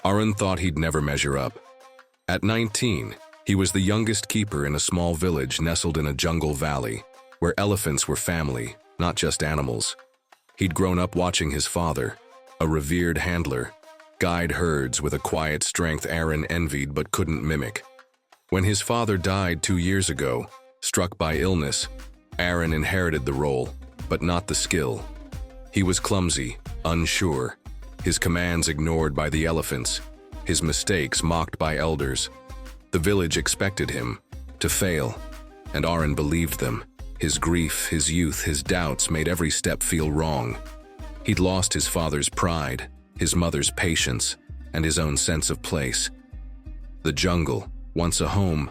Arun thought he'd never measure up. At 19, he was the youngest keeper in a small village nestled in a jungle valley, where elephants were family, not just animals. He'd grown up watching his father, a revered handler, guide herds with a quiet strength Arun envied but couldn't mimic. When his father died 2 years ago, struck by illness, Arun inherited the role, but not the skill. He was clumsy, unsure, his commands ignored by the elephants, his mistakes mocked by elders. The village expected him to fail, and Arun believed them. His grief, his youth, his doubts made every step feel wrong. He'd lost his father's pride, his mother's patience, and his own sense of place. The jungle, once a home,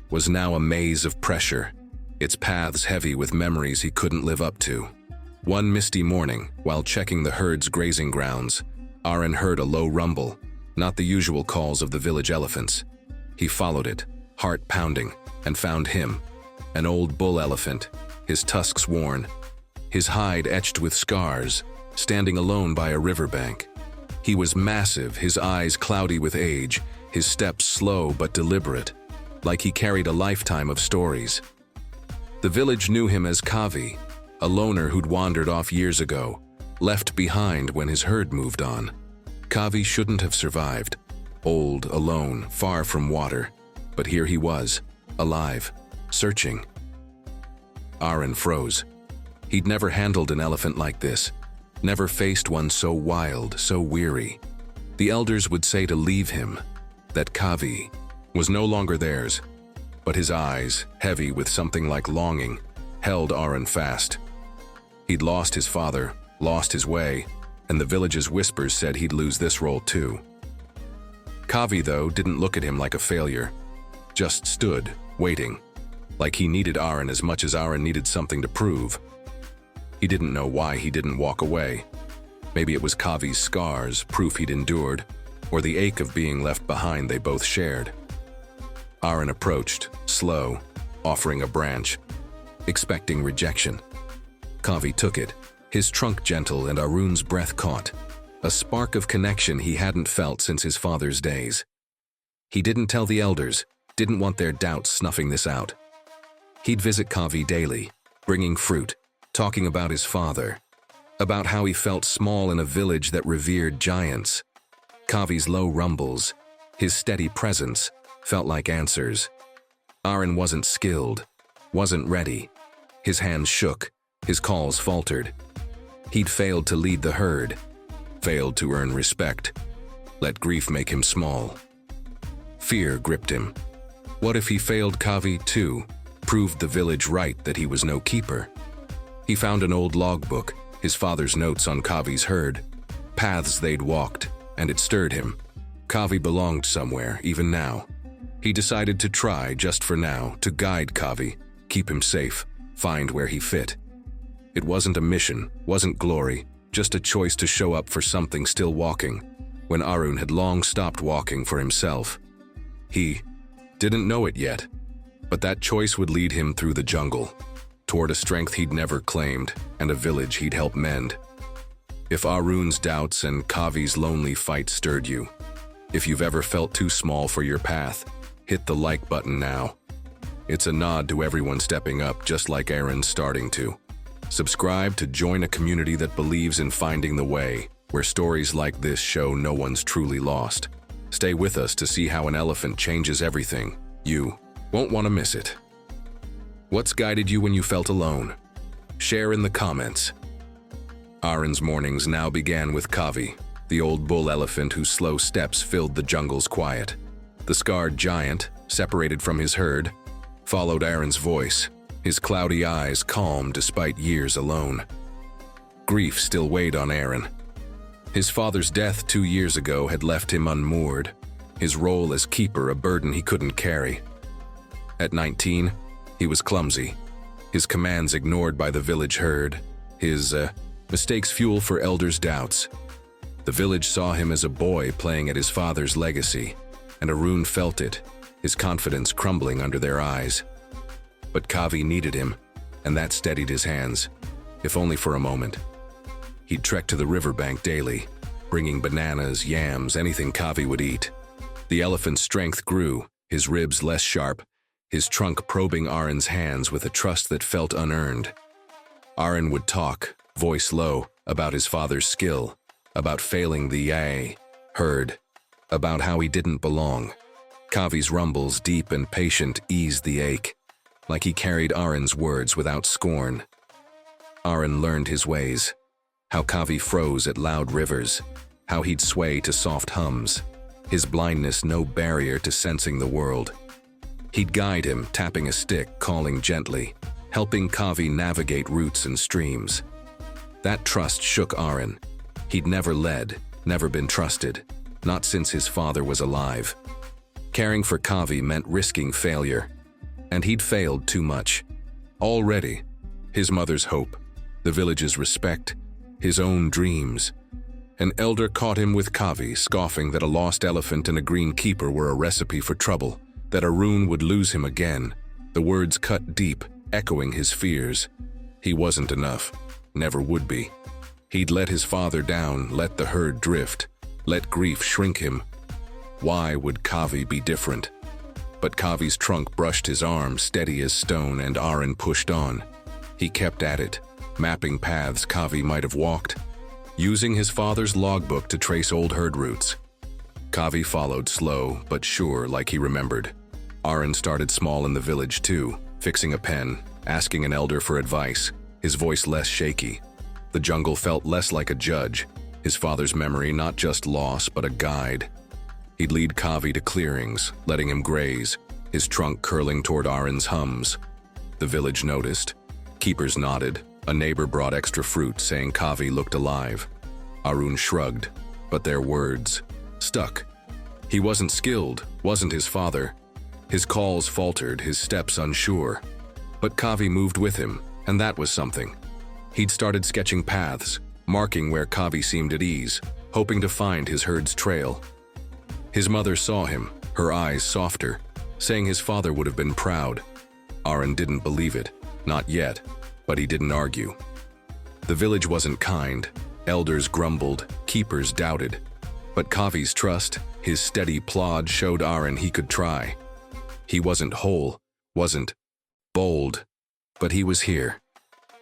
was now a maze of pressure, its paths heavy with memories he couldn't live up to. One misty morning, while checking the herd's grazing grounds, Arun heard a low rumble, not the usual calls of the village elephants. He followed it, heart pounding, and found him, an old bull elephant, his tusks worn, his hide etched with scars, standing alone by a riverbank. He was massive, his eyes cloudy with age, his steps slow but deliberate, like he carried a lifetime of stories. The village knew him as Kavi, a loner who'd wandered off years ago, left behind when his herd moved on. Kavi shouldn't have survived, old, alone, far from water, but here he was, alive, searching. Arun froze. He'd never handled an elephant like this, never faced one so wild, so weary. The elders would say to leave him, that Kavi was no longer theirs, but his eyes, heavy with something like longing, held Arun fast. He'd lost his father, lost his way, and the village's whispers said he'd lose this role too. Kavi, though, didn't look at him like a failure, just stood, waiting, like he needed Arun as much as Arun needed something to prove. He didn't know why he didn't walk away. Maybe it was Kavi's scars, proof he'd endured, or the ache of being left behind they both shared. Arun approached, slow, offering a branch, expecting rejection. Kavi took it, his trunk gentle and Arun's breath caught, a spark of connection he hadn't felt since his father's days. He didn't tell the elders, didn't want their doubts snuffing this out. He'd visit Kavi daily, bringing fruit, talking about his father, about how he felt small in a village that revered giants. Kavi's low rumbles, his steady presence, felt like answers. Arun wasn't skilled, wasn't ready. His hands shook, his calls faltered. He'd failed to lead the herd, failed to earn respect, let grief make him small. Fear gripped him. What if he failed Kavi too, proved the village right that he was no keeper? He found an old logbook, his father's notes on Kavi's herd, paths they'd walked, and it stirred him. Kavi belonged somewhere, even now. He decided to try, just for now, to guide Kavi, keep him safe, find where he fit. It wasn't a mission, wasn't glory, just a choice to show up for something still walking, when Arun had long stopped walking for himself. He didn't know it yet, but that choice would lead him through the jungle, toward a strength he'd never claimed and a village he'd help mend. If Arun's doubts and Kavi's lonely fight stirred you, if you've ever felt too small for your path, hit the like button now. It's a nod to everyone stepping up just like Arun's starting to. Subscribe to join a community that believes in finding the way, where stories like this show no one's truly lost. Stay with us to see how an elephant changes everything. You won't want to miss it. What's guided you when you felt alone? Share in the comments. Arun's mornings now began with Kavi, the old bull elephant whose slow steps filled the jungle's quiet. The scarred giant, separated from his herd, followed Arun's voice, his cloudy eyes calm despite years alone. Grief still weighed on Arun. His father's death 2 years ago had left him unmoored, his role as keeper a burden he couldn't carry. At 19, he was clumsy, his commands ignored by the village herd, his mistakes fuel for elders' doubts. The village saw him as a boy playing at his father's legacy, and Arun felt it, his confidence crumbling under their eyes. But Kavi needed him, and that steadied his hands, if only for a moment. He'd trek to the riverbank daily, bringing bananas, yams, anything Kavi would eat. The elephant's strength grew, his ribs less sharp, his trunk probing Arun's hands with a trust that felt unearned. Arun would talk, voice low, about his father's skill, about failing the herd, about how he didn't belong. Kavi's rumbles, deep and patient, eased the ache, like he carried Arun's words without scorn. Arun learned his ways, how Kavi froze at loud rivers, how he'd sway to soft hums, his blindness no barrier to sensing the world. He'd guide him, tapping a stick, calling gently, helping Kavi navigate roots and streams. That trust shook Arun. He'd never led, never been trusted, not since his father was alive. Caring for Kavi meant risking failure, and he'd failed too much. Already, his mother's hope, the village's respect, his own dreams. An elder caught him with Kavi, scoffing that a lost elephant and a green keeper were a recipe for trouble, that Arun would lose him again. The words cut deep, echoing his fears. He wasn't enough, never would be. He'd let his father down, let the herd drift, let grief shrink him. Why would Kavi be different? But Kavi's trunk brushed his arm, steady as stone, and Arun pushed on. He kept at it, mapping paths Kavi might have walked, using his father's logbook to trace old herd routes. Kavi followed, slow but sure, like he remembered. Arun started small in the village too, fixing a pen, asking an elder for advice, his voice less shaky. The jungle felt less like a judge, his father's memory not just loss but a guide. He'd lead Kavi to clearings, letting him graze, his trunk curling toward Arun's hums. The village noticed. Keepers nodded. A neighbor brought extra fruit, saying Kavi looked alive. Arun shrugged, but their words stuck. He wasn't skilled, wasn't his father. His calls faltered, his steps unsure. But Kavi moved with him, and that was something. He'd started sketching paths, marking where Kavi seemed at ease, hoping to find his herd's trail. His mother saw him, her eyes softer, saying his father would have been proud. Arun didn't believe it, not yet, but he didn't argue. The village wasn't kind, elders grumbled, keepers doubted. But Kavi's trust, his steady plod showed Arun he could try. He wasn't whole, wasn't bold, but he was here,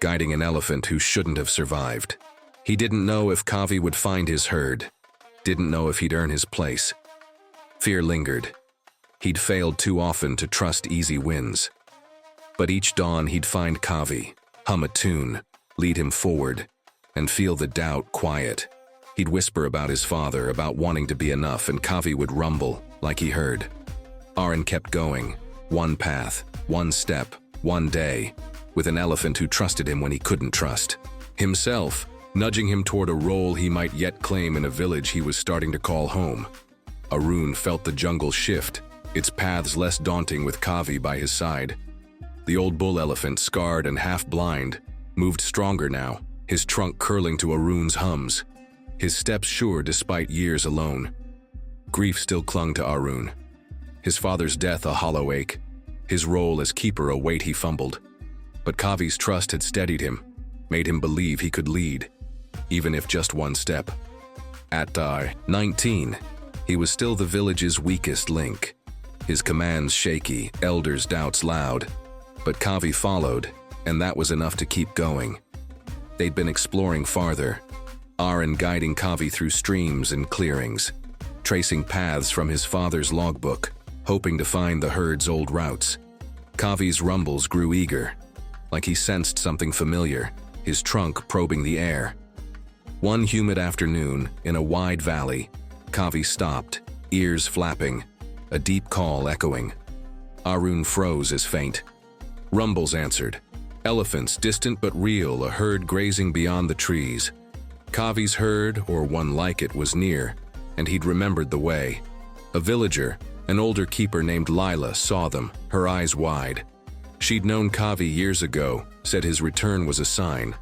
guiding an elephant who shouldn't have survived. He didn't know if Kavi would find his herd, didn't know if he'd earn his place. Fear lingered. He'd failed too often to trust easy wins. But each dawn he'd find Kavi, hum a tune, lead him forward, and feel the doubt quiet. He'd whisper about his father, about wanting to be enough, and Kavi would rumble, like he heard. Arun kept going, one path, one step, one day, with an elephant who trusted him when he couldn't trust himself, nudging him toward a role he might yet claim in a village he was starting to call home. Arun felt the jungle shift, its paths less daunting with Kavi by his side. The old bull elephant, scarred and half-blind, moved stronger now, his trunk curling to Arun's hums, his steps sure despite years alone. Grief still clung to Arun. His father's death a hollow ache, his role as keeper a weight he fumbled. But Kavi's trust had steadied him, made him believe he could lead, even if just one step. At 19, he was still the village's weakest link, his commands shaky, elders' doubts loud. But Kavi followed, and that was enough to keep going. They'd been exploring farther, Arun guiding Kavi through streams and clearings, tracing paths from his father's logbook, hoping to find the herd's old routes. Kavi's rumbles grew eager, like he sensed something familiar, his trunk probing the air. One humid afternoon, in a wide valley, Kavi stopped, ears flapping, a deep call echoing. Arun froze as faint. Rumbles answered. Elephants, distant but real, a herd grazing beyond the trees. Kavi's herd, or one like it, was near, and he'd remembered the way. A villager, an older keeper named Lila, saw them, her eyes wide. She'd known Kavi years ago, said his return was a sign,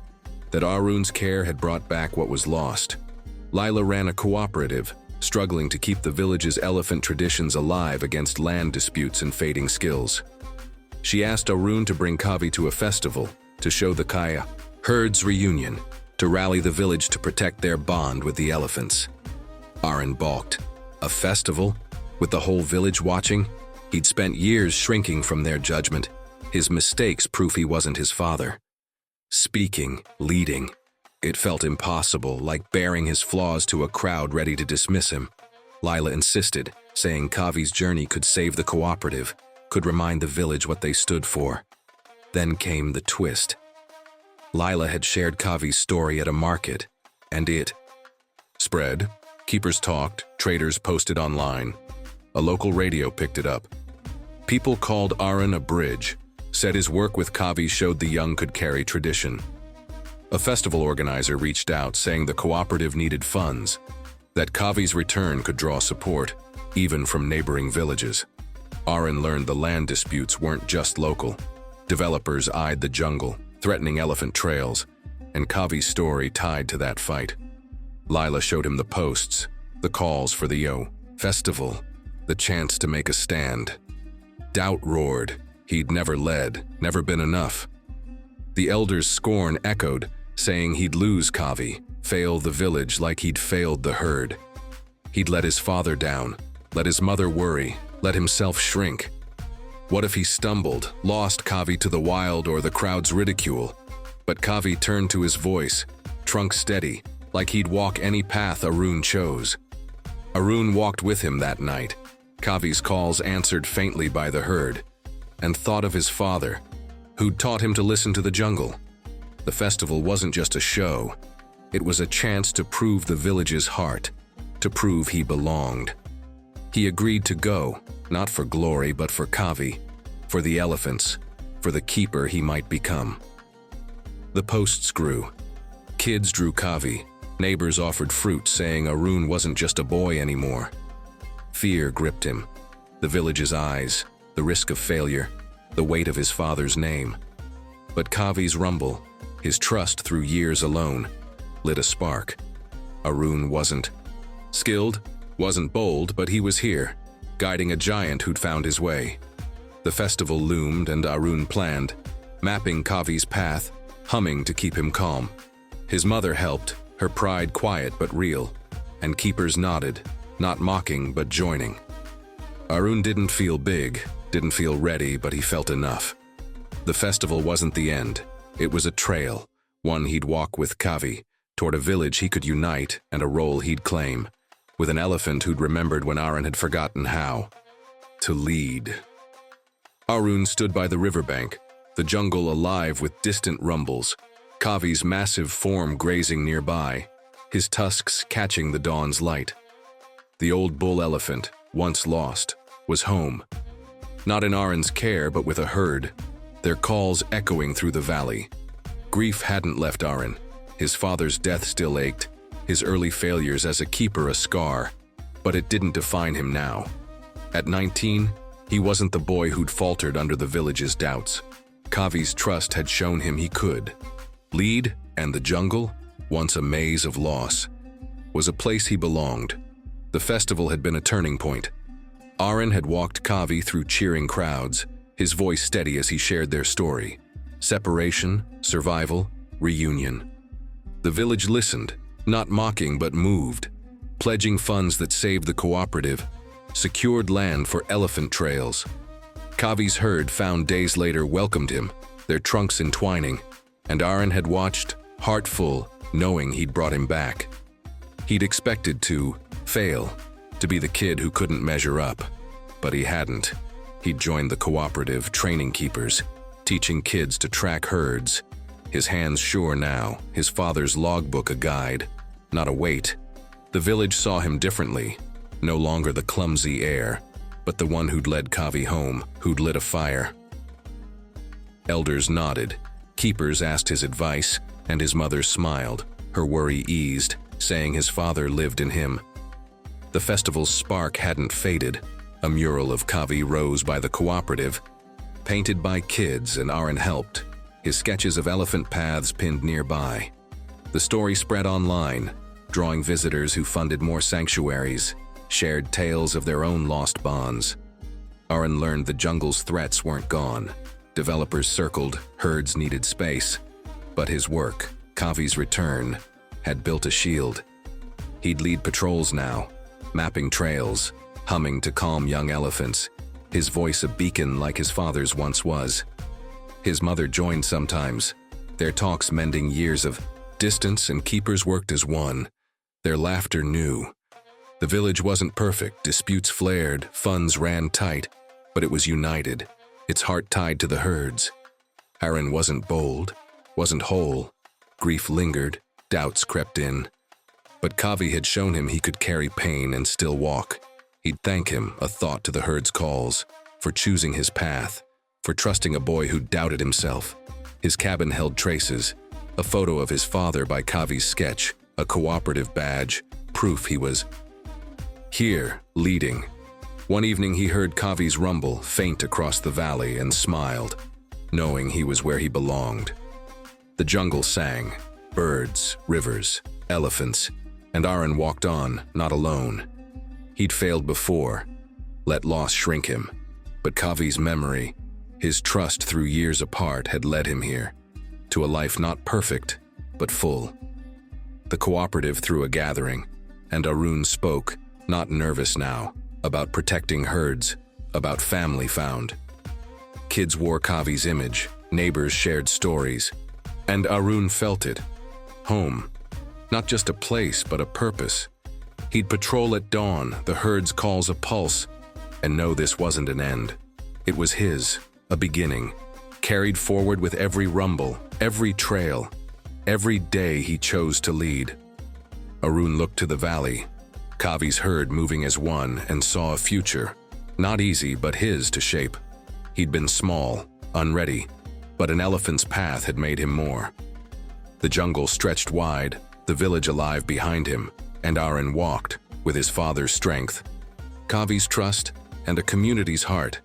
that Arun's care had brought back what was lost. Lila ran a cooperative, struggling to keep the village's elephant traditions alive against land disputes and fading skills. She asked Arun to bring Kavi to a festival, to show the herd's reunion, to rally the village to protect their bond with the elephants. Arun balked. A festival? With the whole village watching? He'd spent years shrinking from their judgment. His mistakes proof he wasn't his father. Speaking, leading. It felt impossible, like bearing his flaws to a crowd ready to dismiss him. Lila insisted, saying Kavi's journey could save the cooperative, could remind the village what they stood for. Then came the twist. Lila had shared Kavi's story at a market, and it spread. Keepers talked, traders posted online. A local radio picked it up. People called Arun a bridge, said his work with Kavi showed the young could carry tradition. A festival organizer reached out saying the cooperative needed funds, that Kavi's return could draw support, even from neighboring villages. Arun learned the land disputes weren't just local. Developers eyed the jungle, threatening elephant trails, and Kavi's story tied to that fight. Lila showed him the posts, the calls for the festival, the chance to make a stand. Doubt roared. He'd never led, never been enough. The elders' scorn echoed, saying he'd lose Kavi, fail the village like he'd failed the herd. He'd let his father down, let his mother worry, let himself shrink. What if he stumbled, lost Kavi to the wild or the crowd's ridicule? But Kavi turned to his voice, trunk steady, like he'd walk any path Arun chose. Arun walked with him that night, Kavi's calls answered faintly by the herd, and thought of his father, who'd taught him to listen to the jungle. The festival wasn't just a show. It was a chance to prove the village's heart, to prove he belonged. He agreed to go, not for glory but for Kavi, for the elephants, for the keeper he might become. The posts grew. Kids drew Kavi. Neighbors offered fruit, saying Arun wasn't just a boy anymore. Fear gripped him. The village's eyes, the risk of failure, the weight of his father's name. But Kavi's rumble, his trust through years alone, lit a spark. Arun wasn't skilled, wasn't bold, but he was here, guiding a giant who'd found his way. The festival loomed and Arun planned, mapping Kavi's path, humming to keep him calm. His mother helped, her pride quiet but real, and keepers nodded, not mocking but joining. Arun didn't feel big, didn't feel ready, but he felt enough. The festival wasn't the end. It was a trail, one he'd walk with Kavi, toward a village he could unite and a role he'd claim, with an elephant who'd remembered when Arun had forgotten how to lead. Arun stood by the riverbank, the jungle alive with distant rumbles, Kavi's massive form grazing nearby, his tusks catching the dawn's light. The old bull elephant, once lost, was home. Not in Arun's care, but with a herd, their calls echoing through the valley. Grief hadn't left Arun. His father's death still ached, his early failures as a keeper a scar, but it didn't define him now. At 19, he wasn't the boy who'd faltered under the village's doubts. Kavi's trust had shown him he could. Lead, and the jungle, once a maze of loss, was a place he belonged. The festival had been a turning point. Arun had walked Kavi through cheering crowds, his voice steady as he shared their story. Separation, survival, reunion. The village listened, not mocking but moved, pledging funds that saved the cooperative, secured land for elephant trails. Kavi's herd found days later welcomed him, their trunks entwining, and Arun had watched, heart full, knowing he'd brought him back. He'd expected to fail, to be the kid who couldn't measure up, but he hadn't. He'd joined the cooperative, training keepers, teaching kids to track herds. His hands sure now, his father's logbook a guide, not a weight. The village saw him differently, no longer the clumsy heir, but the one who'd led Kavi home, who'd lit a fire. Elders nodded, keepers asked his advice, and his mother smiled, her worry eased, saying his father lived in him. The festival's spark hadn't faded. A mural of Kavi rose by the cooperative, painted by kids, and Arun helped, his sketches of elephant paths pinned nearby. The story spread online, drawing visitors who funded more sanctuaries, shared tales of their own lost bonds. Arun learned the jungle's threats weren't gone. Developers circled, herds needed space. But his work, Kavi's return, had built a shield. He'd lead patrols now, mapping trails, humming to calm young elephants, his voice a beacon like his father's once was. His mother joined sometimes, their talks mending years of distance, and keepers worked as one, their laughter new. The village wasn't perfect, disputes flared, funds ran tight, but it was united, its heart tied to the herds. Arun wasn't bold, wasn't whole, grief lingered, doubts crept in. But Kavi had shown him he could carry pain and still walk. He'd thank him, a thought to the herd's calls, for choosing his path, for trusting a boy who doubted himself. His cabin held traces, a photo of his father by Kavi's sketch, a cooperative badge, proof he was here, leading. One evening he heard Kavi's rumble faint across the valley and smiled, knowing he was where he belonged. The jungle sang, birds, rivers, elephants, and Arun walked on, not alone. He'd failed before, let loss shrink him, but Kavi's memory, his trust through years apart, had led him here, to a life not perfect, but full. The cooperative threw a gathering, and Arun spoke, not nervous now, about protecting herds, about family found. Kids wore Kavi's image, neighbors shared stories, and Arun felt it. Home, not just a place, but a purpose. He'd patrol at dawn, the herd's calls a pulse, and know this wasn't an end. It was his, a beginning, carried forward with every rumble, every trail, every day he chose to lead. Arun looked to the valley, Kavi's herd moving as one, and saw a future, not easy but his to shape. He'd been small, unready, but an elephant's path had made him more. The jungle stretched wide, the village alive behind him, and Arun walked, with his father's strength, Kavi's trust, and a community's heart,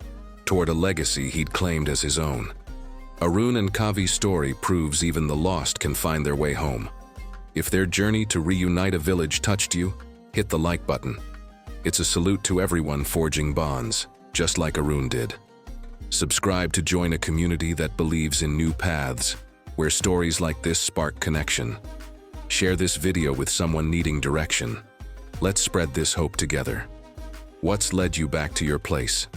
toward a legacy he'd claimed as his own. Arun and Kavi's story proves even the lost can find their way home. If their journey to reunite a village touched you, hit the like button. It's a salute to everyone forging bonds, just like Arun did. Subscribe to join a community that believes in new paths, where stories like this spark connection. Share this video with someone needing direction. Let's spread this hope together. What's led you back to your place?